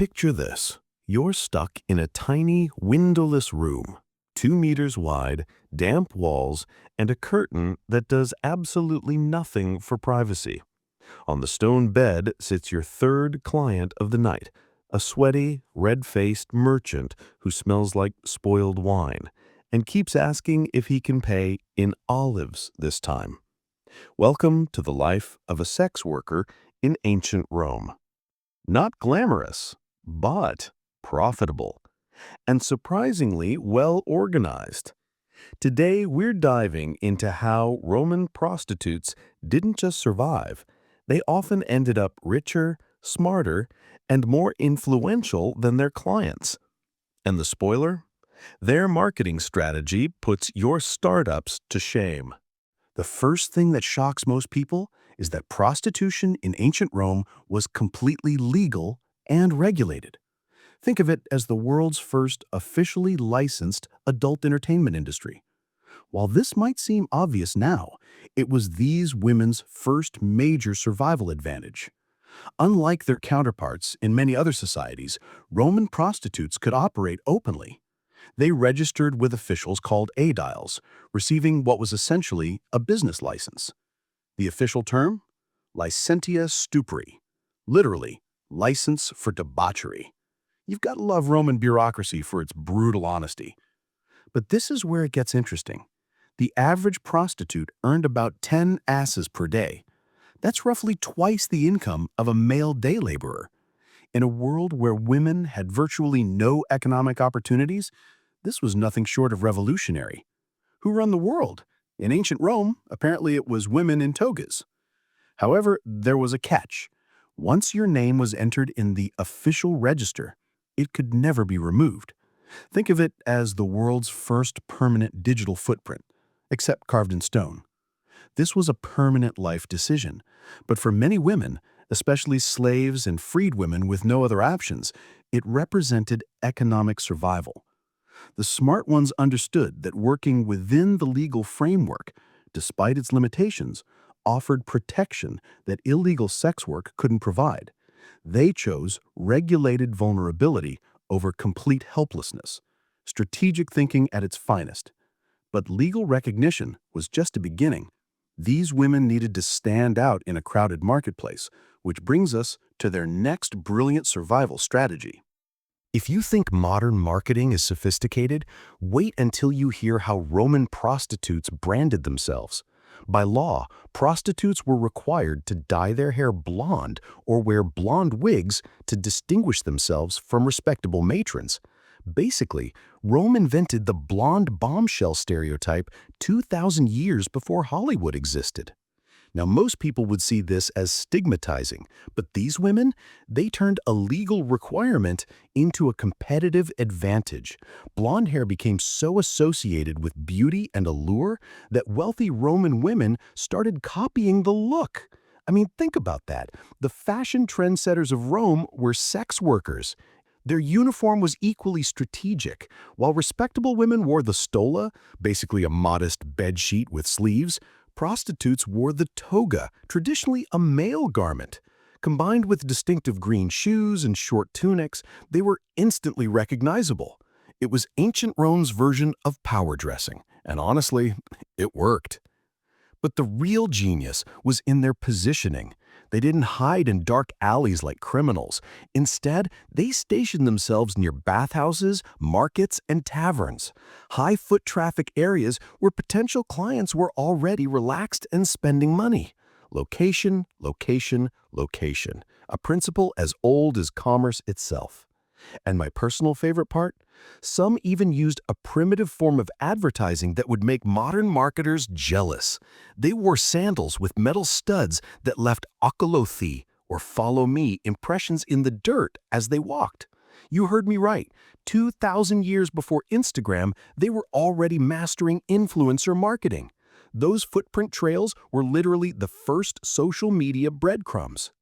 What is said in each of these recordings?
Picture this. You're stuck in a tiny, windowless room, 2 meters wide, damp walls, and a curtain that does absolutely nothing for privacy. On the stone bed sits your third client of the night, a sweaty, red-faced merchant who smells like spoiled wine and keeps asking if he can pay in olives this time. Welcome to the life of a sex worker in ancient Rome. Not glamorous, but profitable, and surprisingly well organized. Today, we're diving into how Roman prostitutes didn't just survive, they often ended up richer, smarter, and more influential than their clients. And the spoiler? Their marketing strategy puts your startups to shame. The first thing that shocks most people is that prostitution in ancient Rome was completely legal and regulated. Think of it as the world's first officially licensed adult entertainment industry. While this might seem obvious now, it was these women's first major survival advantage. Unlike their counterparts in many other societies, Roman prostitutes could operate openly. They registered with officials called aediles, receiving what was essentially a business license. The official term? Licentia stupri, literally, license for debauchery. You've got to love Roman bureaucracy for its brutal honesty. But this is where it gets interesting. The average prostitute earned about 10 asses per day. That's roughly twice the income of a male day laborer. In a world where women had virtually no economic opportunities, this was nothing short of revolutionary. Who run the world? In ancient Rome, apparently it was women in togas. However, there was a catch. Once your name was entered in the official register, it could never be removed. Think of it as the world's first permanent digital footprint, except carved in stone. This was a permanent life decision, but for many women, especially slaves and freed women with no other options, it represented economic survival. The smart ones understood that working within the legal framework, despite its limitations, offered protection that illegal sex work couldn't provide. They chose regulated vulnerability over complete helplessness, strategic thinking at its finest. But legal recognition was just a beginning. These women needed to stand out in a crowded marketplace, which brings us to their next brilliant survival strategy. If you think modern marketing is sophisticated, wait until you hear how Roman prostitutes branded themselves. By law, prostitutes were required to dye their hair blonde or wear blonde wigs to distinguish themselves from respectable matrons. Basically, Rome invented the blonde bombshell stereotype 2,000 years before Hollywood existed. Now, most people would see this as stigmatizing, but these women, they turned a legal requirement into a competitive advantage. Blonde hair became so associated with beauty and allure that wealthy Roman women started copying the look. I mean, think about that. The fashion trendsetters of Rome were sex workers. Their uniform was equally strategic. While respectable women wore the stola, basically a modest bedsheet with sleeves, prostitutes wore the toga, traditionally a male garment. Combined with distinctive green shoes and short tunics, they were instantly recognizable. It was ancient Rome's version of power dressing, and honestly, it worked. But the real genius was in their positioning. They didn't hide in dark alleys like criminals. Instead, they stationed themselves near bathhouses, markets, and taverns, high foot traffic areas where potential clients were already relaxed and spending money. Location, location, location, a principle as old as commerce itself. And my personal favorite part? Some even used a primitive form of advertising that would make modern marketers jealous. They wore sandals with metal studs that left akolothi, or follow me, impressions in the dirt as they walked. You heard me right. 2,000 years before Instagram, they were already mastering influencer marketing. Those footprint trails were literally the first social media breadcrumbs.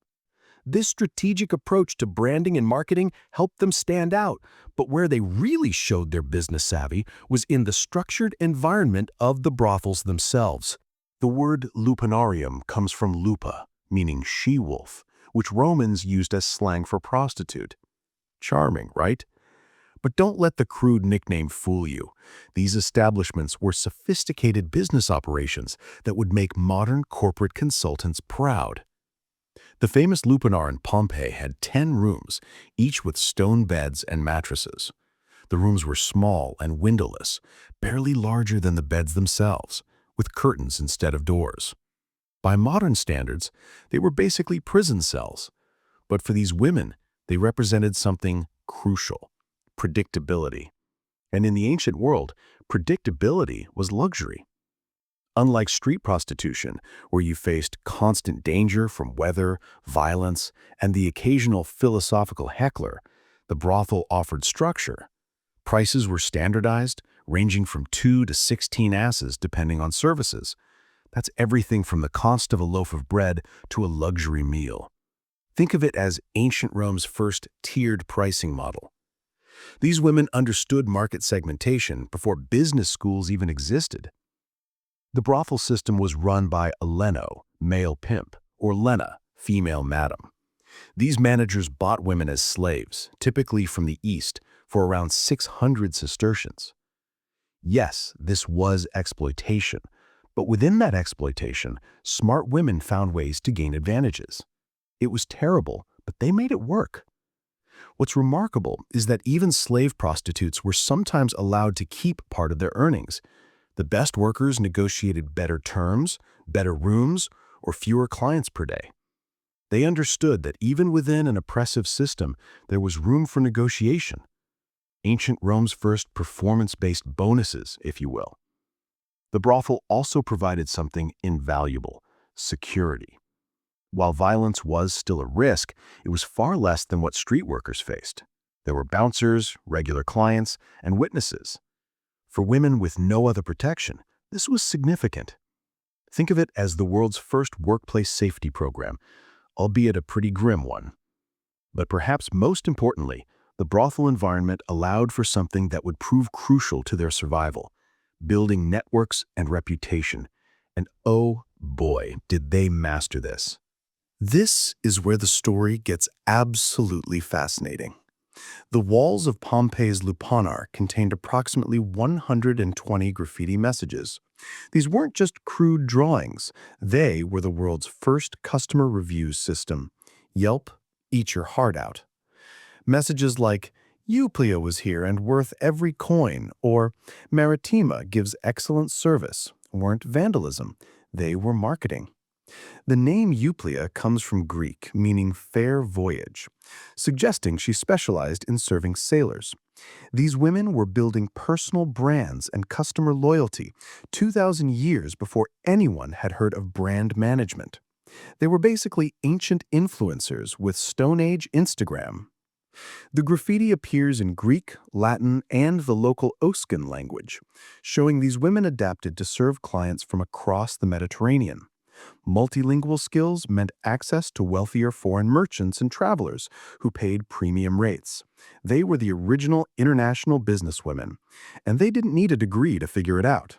This strategic approach to branding and marketing helped them stand out, but where they really showed their business savvy was in the structured environment of the brothels themselves. The word lupinarium comes from lupa, meaning she-wolf, which Romans used as slang for prostitute. Charming, right? But don't let the crude nickname fool you. These establishments were sophisticated business operations that would make modern corporate consultants proud. The famous Lupanar in Pompeii had 10 rooms, each with stone beds and mattresses. The rooms were small and windowless, barely larger than the beds themselves, with curtains instead of doors. By modern standards, they were basically prison cells. But for these women, they represented something crucial: predictability. And in the ancient world, predictability was luxury. Unlike street prostitution, where you faced constant danger from weather, violence, and the occasional philosophical heckler, the brothel offered structure. Prices were standardized, ranging from 2 to 16 asses depending on services. That's everything from the cost of a loaf of bread to a luxury meal. Think of it as ancient Rome's first tiered pricing model. These women understood market segmentation before business schools even existed. The brothel system was run by a leno, male pimp, or lena, female madam. These managers bought women as slaves, typically from the East, for around 600 sestertians. Yes, this was exploitation, but within that exploitation, smart women found ways to gain advantages. It was terrible, but they made it work. What's remarkable is that even slave prostitutes were sometimes allowed to keep part of their earnings. The best workers negotiated better terms, better rooms, or fewer clients per day. They understood that even within an oppressive system, there was room for negotiation. Ancient Rome's first performance-based bonuses, if you will. The brothel also provided something invaluable: security. While violence was still a risk, it was far less than what street workers faced. There were bouncers, regular clients, and witnesses. For women with no other protection, this was significant. Think of it as the world's first workplace safety program, albeit a pretty grim one. But perhaps most importantly, the brothel environment allowed for something that would prove crucial to their survival: building networks and reputation. And oh boy, did they master this. This is where the story gets absolutely fascinating. The walls of Pompeii's Lupanar contained approximately 120 graffiti messages. These weren't just crude drawings. They were the world's first customer reviews system. Yelp, eat your heart out. Messages like, Euplia was here and worth every coin, or Maritima gives excellent service, weren't vandalism. They were marketing. The name Euplia comes from Greek, meaning fair voyage, suggesting she specialized in serving sailors. These women were building personal brands and customer loyalty 2,000 years before anyone had heard of brand management. They were basically ancient influencers with Stone Age Instagram. The graffiti appears in Greek, Latin, and the local Oscan language, showing these women adapted to serve clients from across the Mediterranean. Multilingual skills meant access to wealthier foreign merchants and travelers who paid premium rates. They were the original international businesswomen, and they didn't need a degree to figure it out.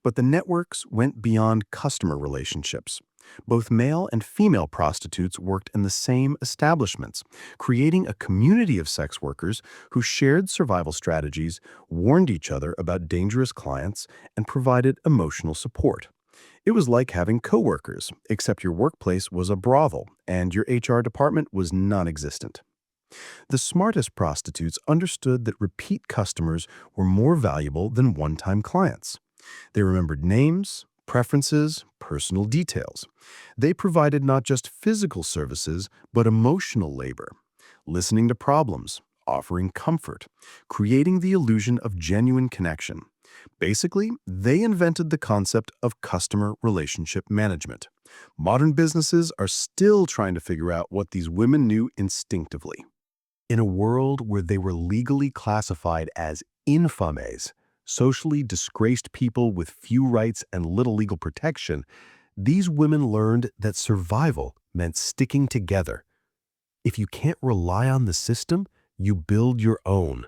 But the networks went beyond customer relationships. Both male and female prostitutes worked in the same establishments, creating a community of sex workers who shared survival strategies, warned each other about dangerous clients, and provided emotional support. It was like having coworkers, except your workplace was a brothel and your HR department was non-existent. The smartest prostitutes understood that repeat customers were more valuable than one-time clients. They remembered names, preferences, personal details. They provided not just physical services, but emotional labor, listening to problems, offering comfort, creating the illusion of genuine connection. Basically, they invented the concept of customer relationship management. Modern businesses are still trying to figure out what these women knew instinctively. In a world where they were legally classified as infames, socially disgraced people with few rights and little legal protection, these women learned that survival meant sticking together. If you can't rely on the system, you build your own.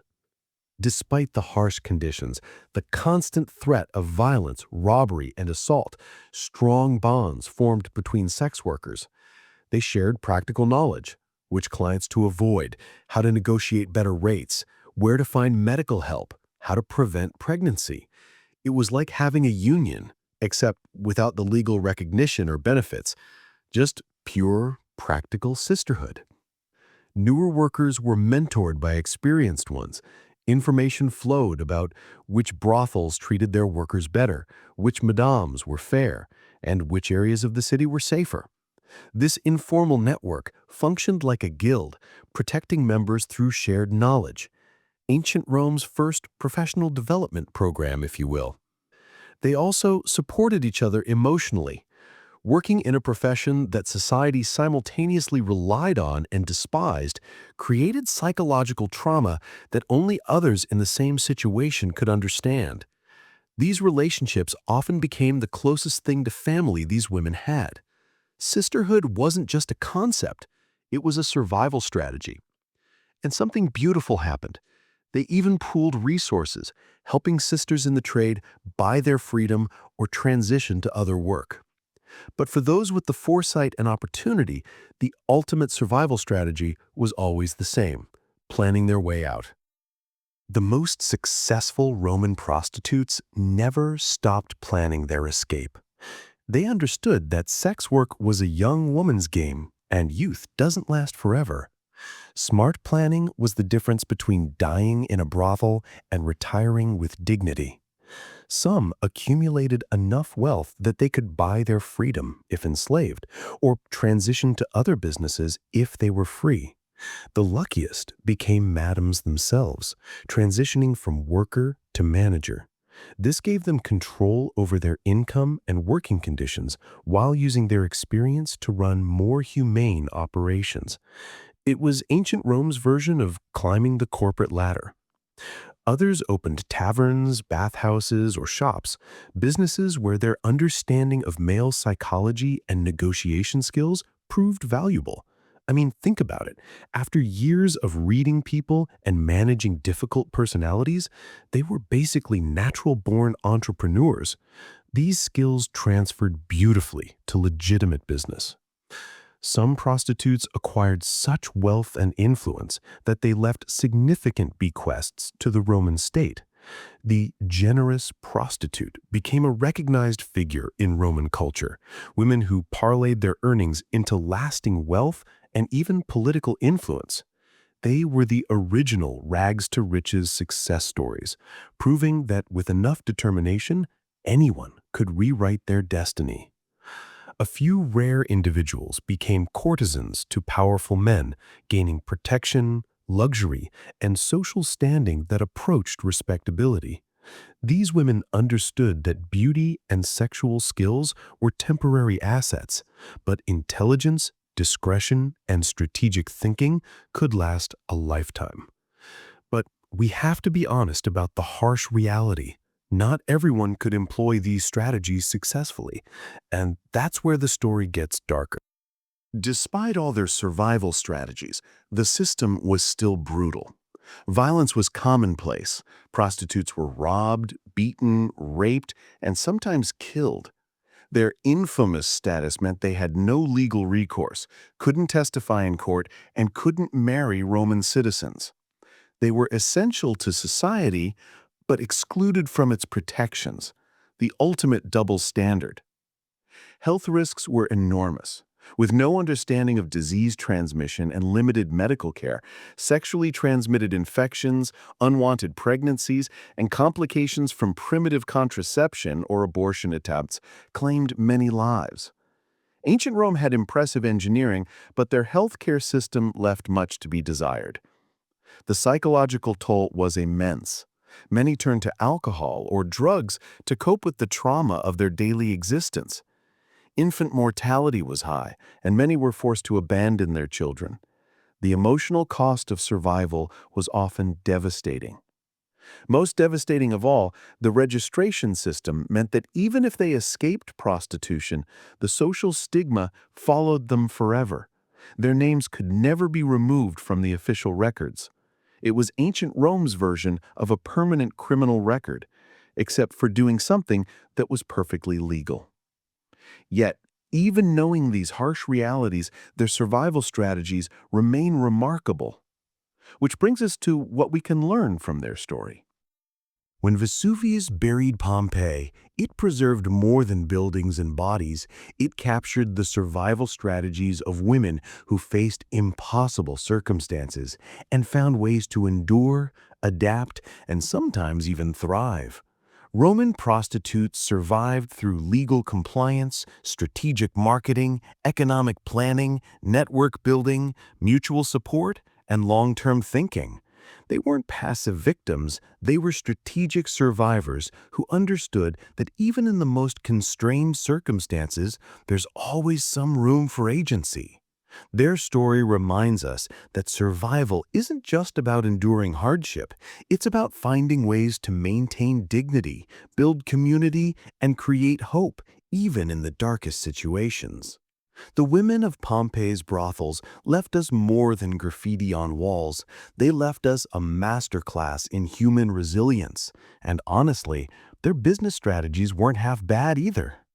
Despite the harsh conditions, the constant threat of violence, robbery, and assault, strong bonds formed between sex workers. They shared practical knowledge, which clients to avoid, how to negotiate better rates, where to find medical help, how to prevent pregnancy. It was like having a union, except without the legal recognition or benefits, just pure, practical sisterhood. Newer workers were mentored by experienced ones. Information flowed about which brothels treated their workers better, which madames were fair, and which areas of the city were safer. This informal network functioned like a guild, protecting members through shared knowledge. Ancient Rome's first professional development program, if you will. They also supported each other emotionally. Working in a profession that society simultaneously relied on and despised created psychological trauma that only others in the same situation could understand. These relationships often became the closest thing to family these women had. Sisterhood wasn't just a concept, it was a survival strategy. And something beautiful happened. They even pooled resources, helping sisters in the trade buy their freedom or transition to other work. But for those with the foresight and opportunity, the ultimate survival strategy was always the same: planning their way out. The most successful Roman prostitutes never stopped planning their escape. They understood that sex work was a young woman's game, and youth doesn't last forever. Smart planning was the difference between dying in a brothel and retiring with dignity. Some accumulated enough wealth that they could buy their freedom if enslaved, or transition to other businesses if they were free. The luckiest became madams themselves, transitioning from worker to manager. This gave them control over their income and working conditions while using their experience to run more humane operations. It was ancient Rome's version of climbing the corporate ladder. Others opened taverns, bathhouses, or shops, businesses where their understanding of male psychology and negotiation skills proved valuable. I mean, think about it. After years of reading people and managing difficult personalities, they were basically natural-born entrepreneurs. These skills transferred beautifully to legitimate business. Some prostitutes acquired such wealth and influence that they left significant bequests to the Roman state. The generous prostitute became a recognized figure in Roman culture, women who parlayed their earnings into lasting wealth and even political influence. They were the original rags-to-riches success stories, proving that with enough determination, anyone could rewrite their destiny. A few rare individuals became courtesans to powerful men, gaining protection, luxury, and social standing that approached respectability. These women understood that beauty and sexual skills were temporary assets, but intelligence, discretion, and strategic thinking could last a lifetime. But we have to be honest about the harsh reality. Not everyone could employ these strategies successfully, and that's where the story gets darker. Despite all their survival strategies, the system was still brutal. Violence was commonplace. Prostitutes were robbed, beaten, raped, and sometimes killed. Their infamous status meant they had no legal recourse, couldn't testify in court, and couldn't marry Roman citizens. They were essential to society, but excluded from its protections, the ultimate double standard. Health risks were enormous. With no understanding of disease transmission and limited medical care, sexually transmitted infections, unwanted pregnancies, and complications from primitive contraception or abortion attempts claimed many lives. Ancient Rome had impressive engineering, but their healthcare system left much to be desired. The psychological toll was immense. Many turned to alcohol or drugs to cope with the trauma of their daily existence. Infant mortality was high, and many were forced to abandon their children. The emotional cost of survival was often devastating. Most devastating of all, the registration system meant that even if they escaped prostitution, the social stigma followed them forever. Their names could never be removed from the official records. It was ancient Rome's version of a permanent criminal record, except for doing something that was perfectly legal. Yet, Even knowing these harsh realities, their survival strategies remain remarkable. Which brings us to what we can learn from their story. When Vesuvius buried Pompeii, it preserved more than buildings and bodies. It captured the survival strategies of women who faced impossible circumstances and found ways to endure, adapt, and sometimes even thrive. Roman prostitutes survived through legal compliance, strategic marketing, economic planning, network building, mutual support, and long-term thinking. They weren't passive victims, they were strategic survivors who understood that even in the most constrained circumstances, there's always some room for agency. Their story reminds us that survival isn't just about enduring hardship, it's about finding ways to maintain dignity, build community, and create hope, even in the darkest situations. The women of Pompeii's brothels left us more than graffiti on walls. They left us a masterclass in human resilience. And honestly, their business strategies weren't half bad either.